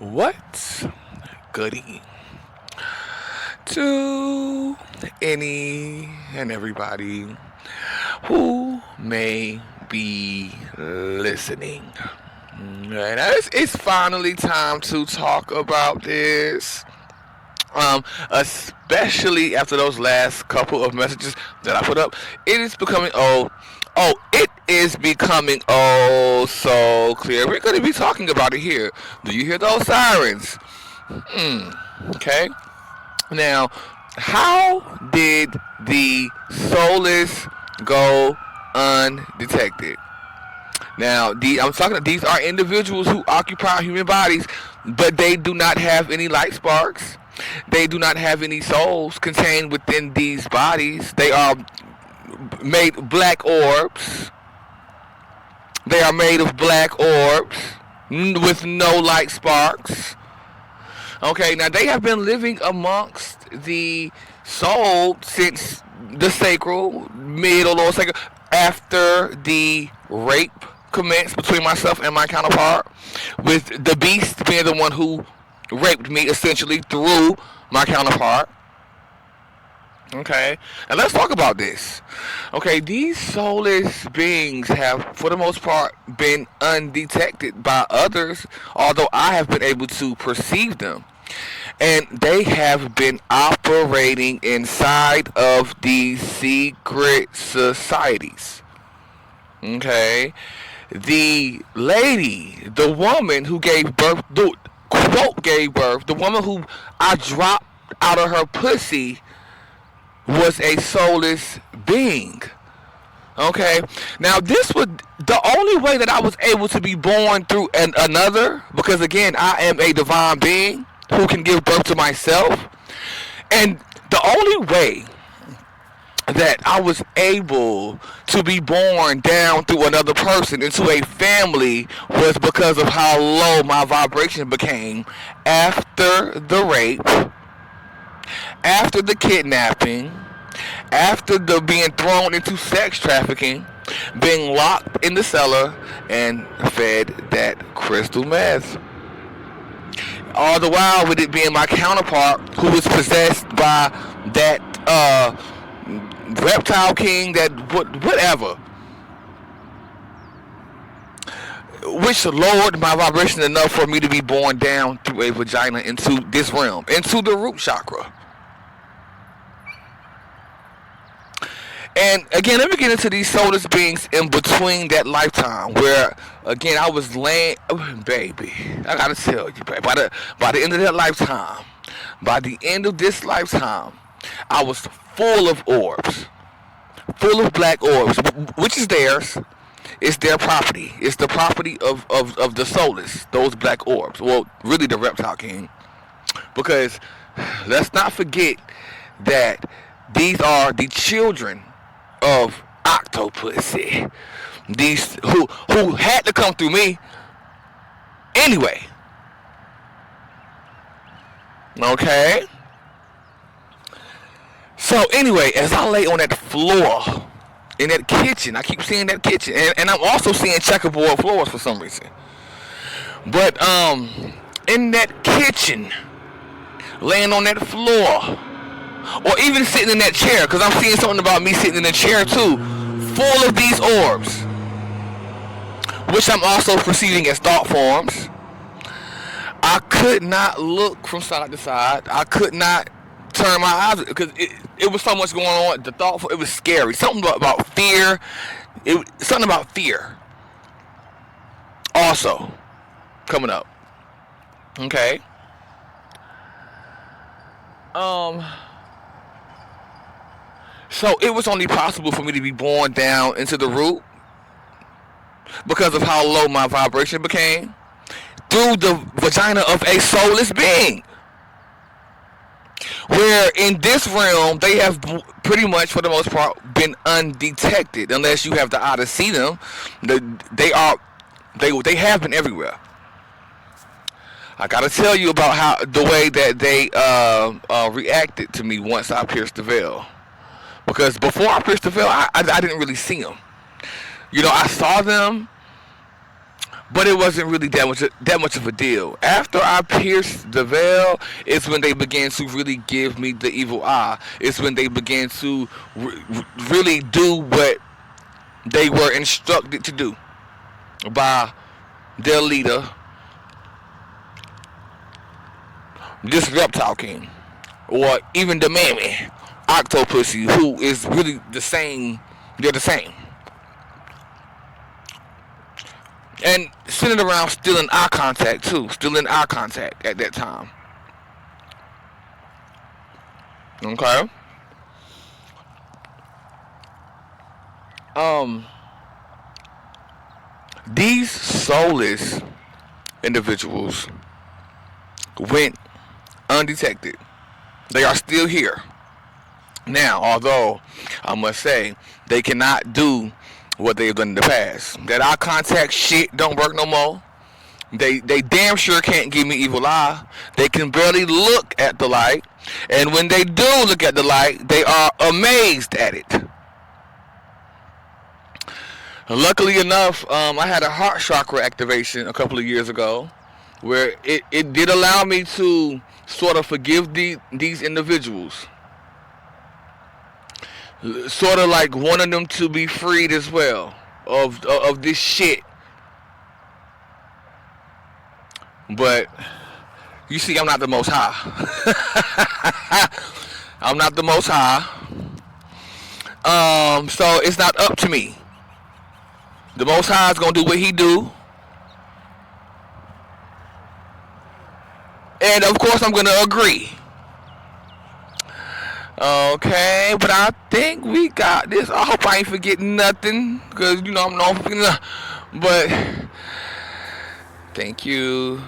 What's goody to any and everybody who may be listening? Right, it's finally time to talk about this. Especially after those last couple of messages that I put up, it is becoming it is becoming so clear. We're going to be talking about it here. Do you hear those sirens? Okay. Now, how did the Soulless go undetected? Now, I'm talking. These are individuals who occupy human bodies, but they do not have any light sparks. They do not have any souls contained within these bodies. They are made black orbs. They are made of black orbs with no light sparks. Okay, now they have been living amongst the soul since the sacral, mid or lower sacral, after the rape commenced between myself and my counterpart, with the beast being the one who raped me essentially through my counterpart. Okay, and let's talk about this. Okay, these soulless beings have, for the most part, been undetected by others, although I have been able to perceive them. And they have been operating inside of these secret societies. Okay, the lady, the woman who gave birth, the quote gave birth, the woman who I dropped out of her pussy was a soulless being. Okay, now this was the only way that I was able to be born through another, because again, I am a divine being who can give birth to myself, and the only way that I was able to be born down through another person into a family was because of how low my vibration became after the rape, after the kidnapping, after the being thrown into sex trafficking, being locked in the cellar and fed that crystal meth. All the while with it being my counterpart who was possessed by that reptile king, that whatever, which lowered my vibration enough for me to be born down through a vagina into this realm, into the root chakra. And again, let me get into these soulless beings in between that lifetime, where again I was laying, oh, baby. I gotta tell you, baby, by the end of that lifetime, by the end of this lifetime, I was full of orbs, full of black orbs, which is theirs. It's their property. It's the property of the soulless, those black orbs. Well, really the reptile king, because let's not forget that these are the children of octopussy. These who had to come through me anyway. Okay. So anyway, as I lay on that floor in that kitchen, I keep seeing that kitchen, and I'm also seeing checkerboard floors for some reason. But in that kitchen, laying on that floor, or even sitting in that chair, because I'm seeing something about me sitting in a chair too, full of these orbs, which I'm also perceiving as thought forms. I could not look from side to side. I could not turn my eyes, because it was so much going on. The thought, it was scary. Something about fear. Something about fear. Also, coming up. Okay. So it was only possible for me to be born down into the root because of how low my vibration became through the vagina of a soulless being. Where in this realm, they have pretty much, for the most part, been undetected, unless you have the eye to see them. They have been everywhere. I gotta tell you about how the way that they reacted to me once I pierced the veil. Because before I pierced the veil, I didn't really see them. You know, I saw them, but it wasn't really that much of a deal. After I pierced the veil, it's when they began to really give me the evil eye. It's when they began to really do what they were instructed to do by their leader, this reptile king, or even the mammy, Octopussy, who is really the same. They're the same. And sitting around still in eye contact too, still in eye contact at that time. Okay. Um, these soulless individuals went undetected. They are still here. Now, although I must say they cannot do what they've done in the past. That eye contact shit don't work no more. They damn sure can't give me evil eye. They can barely look at the light. And when they do look at the light, they are amazed at it. Luckily enough, I had a heart chakra activation a couple of years ago where it did allow me to sort of forgive these individuals. Sort of like wanting them to be freed as well of this shit. But you see, I'm not the most high. I'm not the most high. So it's not up to me. The most high is gonna do what he do. And of course I'm gonna agree. Okay, but I think we got this. I hope I ain't forgetting nothing, because I'm known for, but thank you.